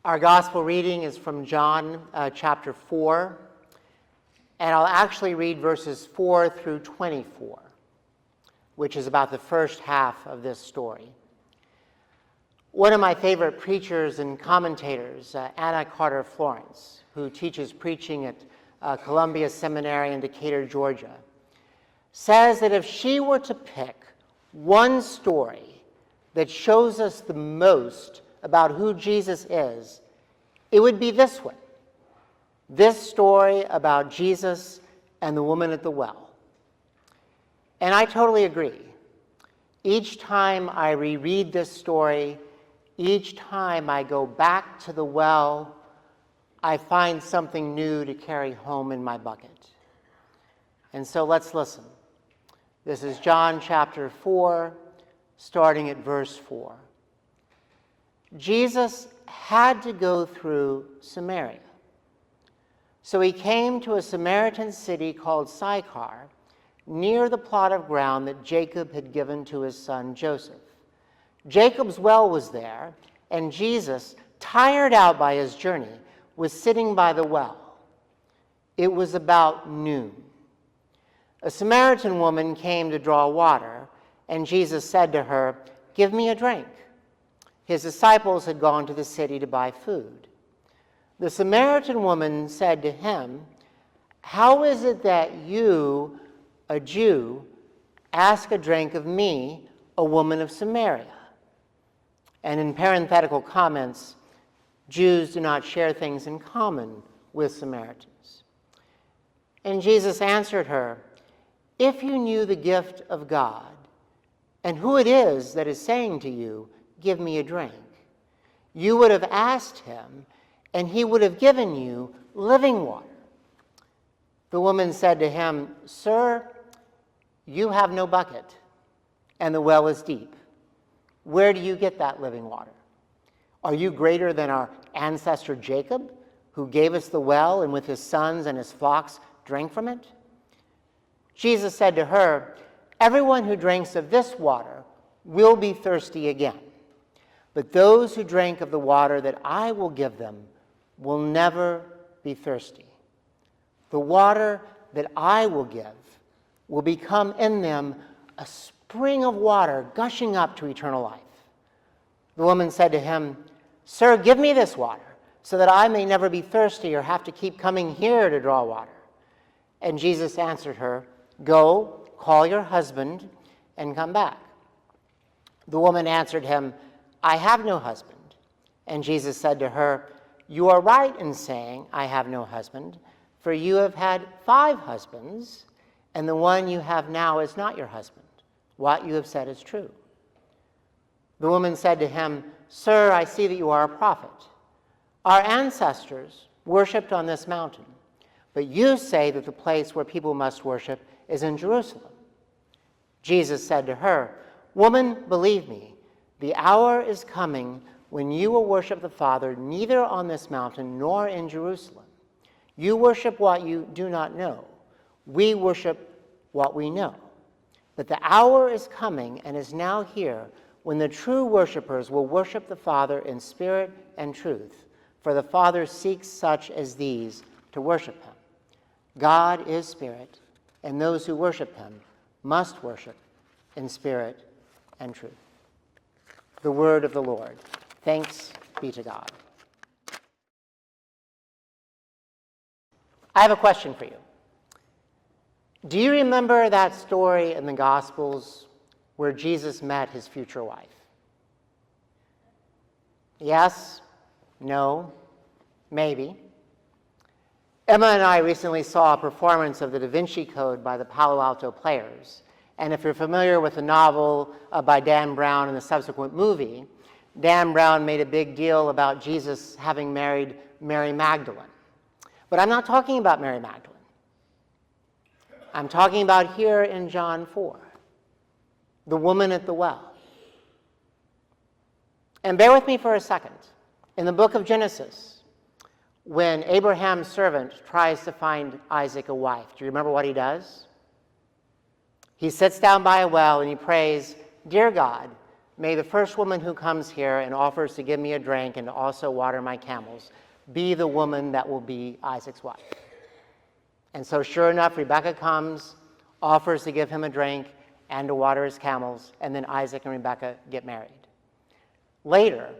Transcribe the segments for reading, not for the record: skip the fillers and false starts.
Our gospel reading is from John chapter 4, and I'll actually read verses 4 through 24, which is about the first half of this story. One of my favorite preachers and commentators, Anna Carter Florence, who teaches preaching at Columbia Seminary in Decatur, Georgia, says that if she were to pick one story that shows us the most about who Jesus is, it would be this one. This story about Jesus and the woman at the well. And I totally agree. Each time I reread this story, each time I go back to the well, I find something new to carry home in my bucket. And so let's listen. This is John chapter 4, starting at verse 4. Jesus had to go through Samaria. So he came to a Samaritan city called Sychar, near the plot of ground that Jacob had given to his son Joseph. Jacob's well was there, and Jesus, tired out by his journey, was sitting by the well. It was about noon. A Samaritan woman came to draw water, and Jesus said to her, "Give me a drink." His disciples had gone to the city to buy food. The Samaritan woman said to him, "How is it that you, a Jew, ask a drink of me, a woman of Samaria?" And in parenthetical comments, Jews do not share things in common with Samaritans. And Jesus answered her, "If you knew the gift of God and who it is that is saying to you, 'Give me a drink,' you would have asked him, and he would have given you living water." The woman said to him, "Sir, you have no bucket, and the well is deep. Where do you get that living water? Are you greater than our ancestor Jacob, who gave us the well and with his sons and his flocks drank from it?" Jesus said to her, "Everyone who drinks of this water will be thirsty again. But those who drink of the water that I will give them will never be thirsty. The water that I will give will become in them a spring of water gushing up to eternal life." The woman said to him, "Sir, give me this water so that I may never be thirsty or have to keep coming here to draw water." And Jesus answered her, "Go, call your husband and come back." The woman answered him, "I have no husband." And Jesus said to her, "You are right in saying, 'I have no husband,' for you have had 5 husbands, and the one you have now is not your husband. What you have said is true." The woman said to him, "Sir, I see that you are a prophet. Our ancestors worshipped on this mountain, but you say that the place where people must worship is in Jerusalem." Jesus said to her, "Woman, believe me, the hour is coming when you will worship the Father neither on this mountain nor in Jerusalem. You worship what you do not know. We worship what we know. But the hour is coming and is now here when the true worshipers will worship the Father in spirit and truth, for the Father seeks such as these to worship him. God is spirit, and those who worship him must worship in spirit and truth." The word of the Lord. Thanks be to God. I have a question for you. Do you remember that story in the Gospels where Jesus met his future wife? Yes? No? Maybe? Emma and I recently saw a performance of the Da Vinci Code by the Palo Alto Players. And if you're familiar with the novel by Dan Brown and the subsequent movie, Dan Brown made a big deal about Jesus having married Mary Magdalene. But I'm not talking about Mary Magdalene. I'm talking about here in John 4, the woman at the well. And bear with me for a second. In the book of Genesis, when Abraham's servant tries to find Isaac a wife, do you remember what he does? He sits down by a well and he prays, "Dear God, may the first woman who comes here and offers to give me a drink and to also water my camels be the woman that will be Isaac's wife. And so sure enough, Rebekah comes, offers to give him a drink and to water his camels, and then Isaac and Rebekah get married. Later,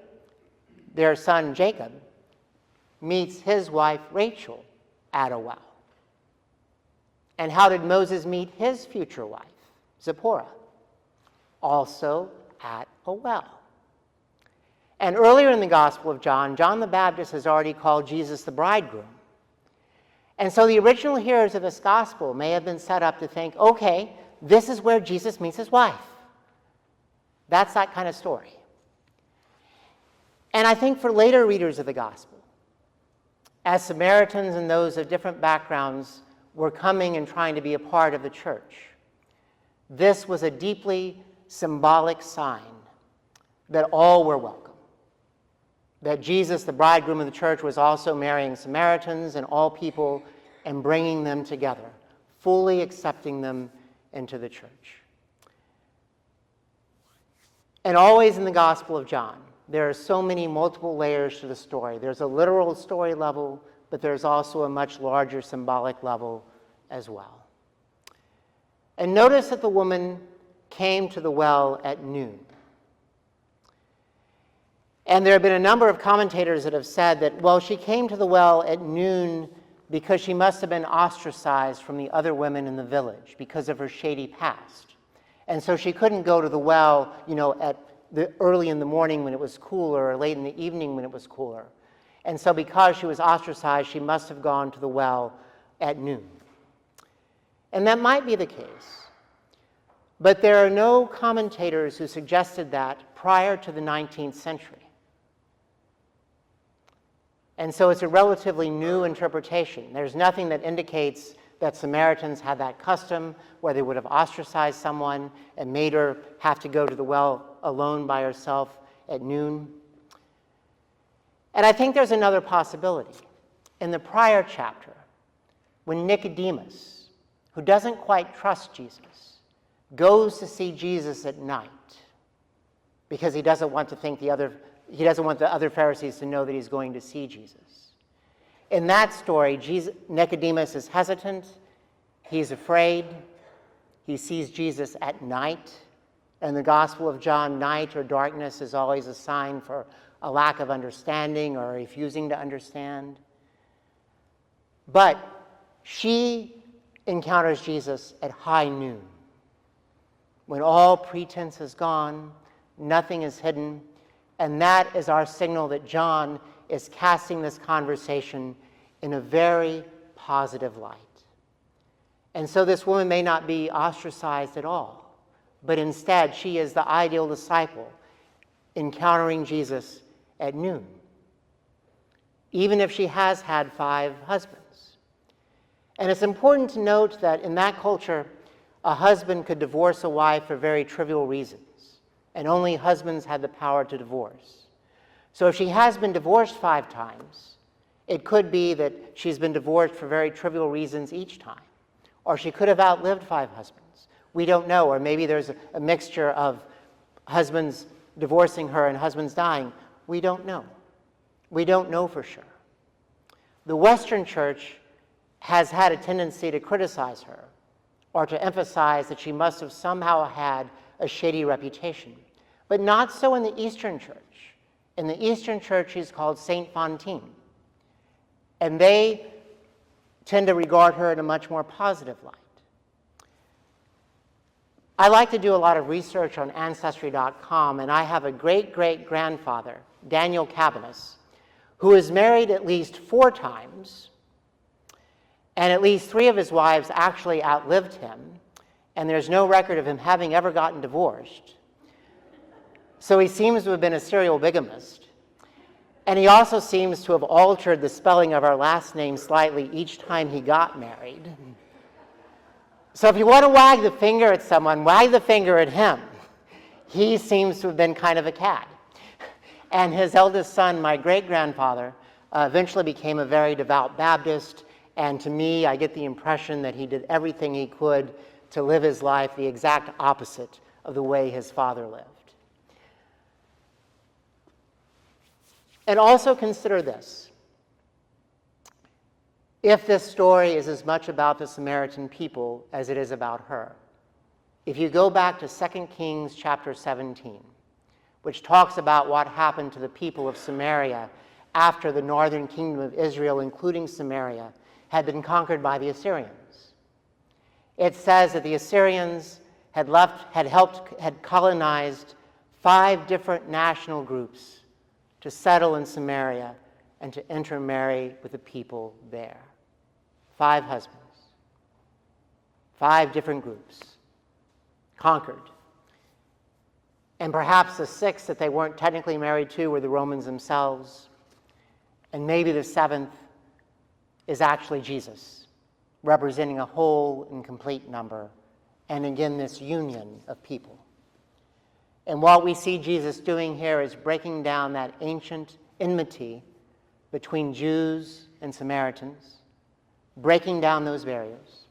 their son Jacob meets his wife Rachel at a well. And how did Moses meet his future wife, Zipporah? Also at a well. And earlier in the Gospel of John, John the Baptist has already called Jesus the bridegroom. And so the original hearers of this gospel may have been set up to think, okay, this is where Jesus meets his wife. That's that kind of story. And I think for later readers of the gospel, as Samaritans and those of different backgrounds were coming and trying to be a part of the church, this was a deeply symbolic sign that all were welcome. That Jesus, the bridegroom of the church, was also marrying Samaritans and all people and bringing them together, fully accepting them into the church. And always in the Gospel of John, there are so many multiple layers to the story. There's a literal story level, but there's also a much larger symbolic level as well. And notice that the woman came to the well at noon. And there have been a number of commentators that have said that, well, she came to the well at noon because she must have been ostracized from the other women in the village because of her shady past. And so she couldn't go to the well, early in the morning when it was cooler or late in the evening when it was cooler. And so because she was ostracized, she must have gone to the well at noon. And that might be the case. But there are no commentators who suggested that prior to the 19th century. And so it's a relatively new interpretation. There's nothing that indicates that Samaritans had that custom where they would have ostracized someone and made her have to go to the well alone by herself at noon. And I think there's another possibility. In the prior chapter, when Nicodemus, who doesn't quite trust Jesus, goes to see Jesus at night because he doesn't want the other Pharisees to know that he's going to see Jesus. In that story, Nicodemus is hesitant, he's afraid, he sees Jesus at night. In the Gospel of John, night or darkness is always a sign for a lack of understanding or refusing to understand. But she encounters Jesus at high noon, when all pretense is gone, nothing is hidden, and that is our signal that John is casting this conversation in a very positive light. And so this woman may not be ostracized at all, but instead she is the ideal disciple encountering Jesus at noon, even if she has had 5 husbands. And it's important to note that in that culture, a husband could divorce a wife for very trivial reasons, and only husbands had the power to divorce. So if she has been divorced 5 times, it could be that she's been divorced for very trivial reasons each time. Or she could have outlived 5 husbands. We don't know. Or maybe there's a mixture of husbands divorcing her and husbands dying. We don't know. We don't know for sure. The Western church has had a tendency to criticize her or to emphasize that she must have somehow had a shady reputation. But not so in the Eastern church. In the Eastern church, she's called Saint Fantine. And they tend to regard her in a much more positive light. I like to do a lot of research on Ancestry.com, and I have a great-great-grandfather, Daniel Cabanis, who is married at least 4 times, and at least 3 of his wives actually outlived him, and there's no record of him having ever gotten divorced. So he seems to have been a serial bigamist. And he also seems to have altered the spelling of our last name slightly each time he got married. So if you want to wag the finger at someone, wag the finger at him. He seems to have been kind of a cad. And his eldest son, my great-grandfather, eventually became a very devout Baptist. And to me, I get the impression that he did everything he could to live his life the exact opposite of the way his father lived. And also consider this. If this story is as much about the Samaritan people as it is about her, if you go back to 2 Kings chapter 17, which talks about what happened to the people of Samaria after the northern kingdom of Israel, including Samaria, had been conquered by the Assyrians. It says that the Assyrians had colonized 5 different national groups to settle in Samaria and to intermarry with the people there. 5 husbands, 5 different groups, conquered. And perhaps the 6th that they weren't technically married to were the Romans themselves. And maybe the 7th is actually Jesus, representing a whole and complete number, and again, this union of people. And what we see Jesus doing here is breaking down that ancient enmity between Jews and Samaritans, breaking down those barriers.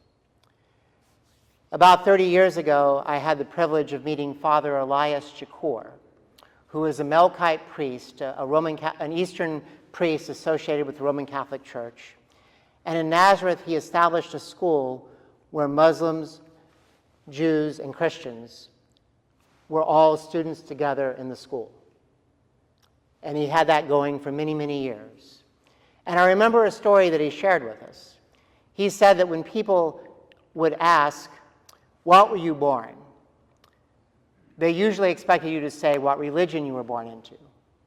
About 30 years ago, I had the privilege of meeting Father Elias Chakor, who is a Melkite priest, an Eastern priest associated with the Roman Catholic Church. And in Nazareth, he established a school where Muslims, Jews, and Christians were all students together in the school. And he had that going for many, many years. And I remember a story that he shared with us. He said that when people would ask, "What were you born?" they usually expected you to say what religion you were born into.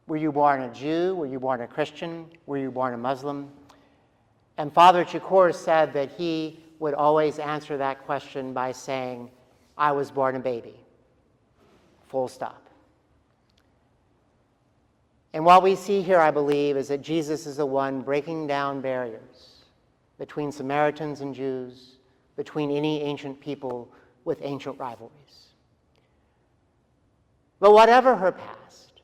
Were you born a Jew? Were you born a Christian? Were you born a Muslim? And Father Chakor said that he would always answer that question by saying, "I was born a baby." Full stop. And what we see here, I believe, is that Jesus is the one breaking down barriers between Samaritans and Jews, between any ancient people with ancient rivalries. But whatever her past,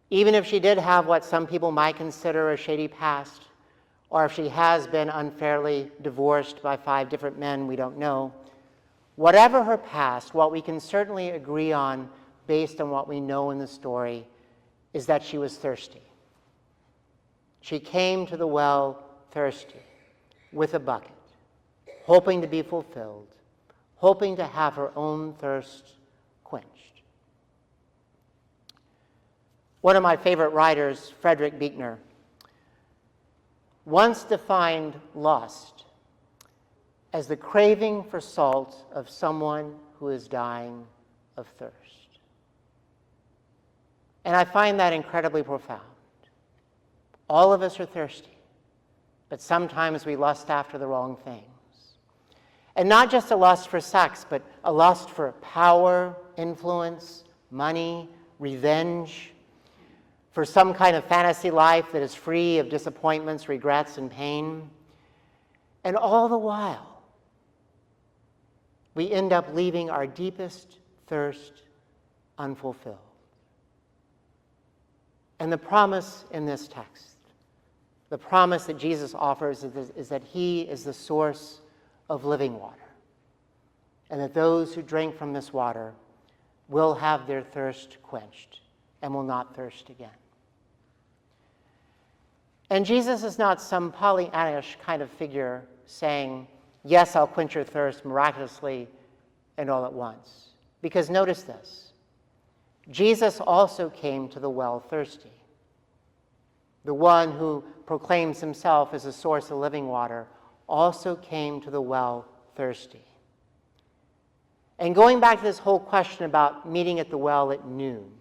even if she did have what some people might consider a shady past, or if she has been unfairly divorced by 5 different men, we don't know. Whatever her past, what we can certainly agree on based on what we know in the story is that she was thirsty. She came to the well thirsty with a bucket, hoping to be fulfilled, hoping to have her own thirst quenched. One of my favorite writers, Frederick Buechner, once defined lust as the craving for salt of someone who is dying of thirst. And I find that incredibly profound. All of us are thirsty, but sometimes we lust after the wrong things. And not just a lust for sex, but a lust for power, influence, money, revenge, for some kind of fantasy life that is free of disappointments, regrets, and pain. And all the while, we end up leaving our deepest thirst unfulfilled. And the promise in this text, the promise that Jesus offers is that he is the source of living water, and that those who drink from this water will have their thirst quenched and will not thirst again. And Jesus is not some Pollyannish kind of figure saying, "Yes, I'll quench your thirst miraculously and all at once." Because notice this, Jesus also came to the well thirsty. The one who proclaims himself as a source of living water also came to the well thirsty. And going back to this whole question about meeting at the well at noon,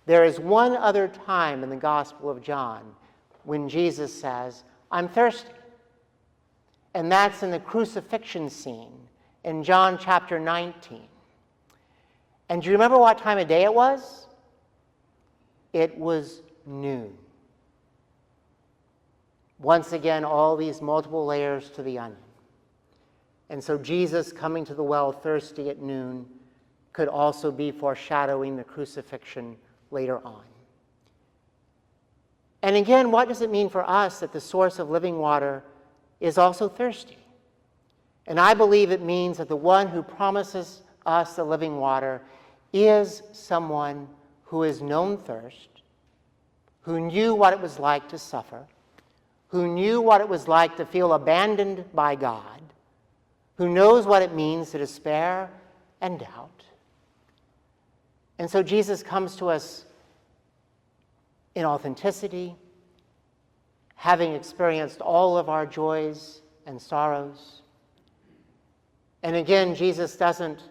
there is one other time in the Gospel of John when Jesus says, "I'm thirsty." And that's in the crucifixion scene in John chapter 19. And do you remember what time of day it was? It was noon. Once again, all these multiple layers to the onion. And so Jesus coming to the well thirsty at noon could also be foreshadowing the crucifixion later on. And again, what does it mean for us that the source of living water is also thirsty? And I believe it means that the one who promises us the living water is someone who has known thirst, who knew what it was like to suffer, who knew what it was like to feel abandoned by God, who knows what it means to despair and doubt. And so Jesus comes to us in authenticity, having experienced all of our joys and sorrows. And again, Jesus doesn't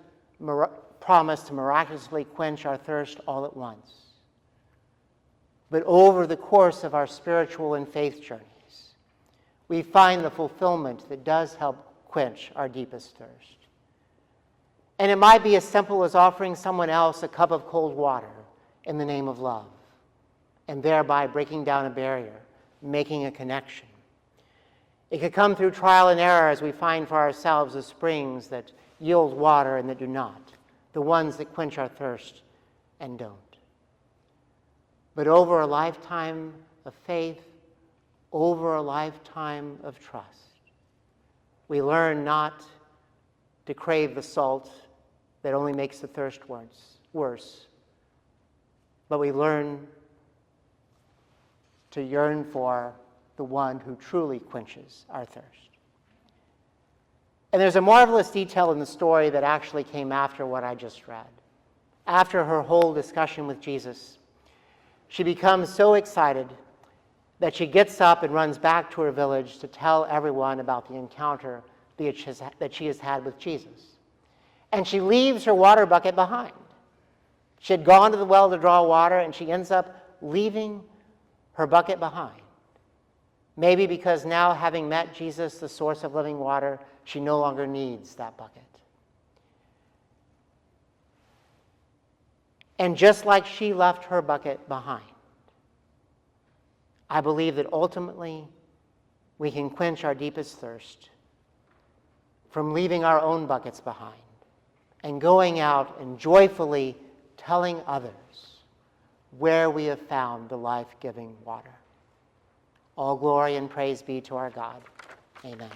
promise to miraculously quench our thirst all at once. But over the course of our spiritual and faith journeys, we find the fulfillment that does help quench our deepest thirst. And it might be as simple as offering someone else a cup of cold water in the name of love, and thereby breaking down a barrier, making a connection. It could come through trial and error as we find for ourselves the springs that yield water and that do not, the ones that quench our thirst and don't. But over a lifetime of faith, over a lifetime of trust, we learn not to crave the salt that only makes the thirst worse, but we learn to yearn for the one who truly quenches our thirst. And there's a marvelous detail in the story that actually came after what I just read. After her whole discussion with Jesus, she becomes so excited that she gets up and runs back to her village to tell everyone about the encounter that she has had with Jesus. And she leaves her water bucket behind. She had gone to the well to draw water, and she ends up leaving her bucket behind. Maybe because now, having met Jesus, the source of living water, she no longer needs that bucket. And just like she left her bucket behind, I believe that ultimately we can quench our deepest thirst from leaving our own buckets behind and going out and joyfully telling others where we have found the life-giving water. All glory and praise be to our God. Amen.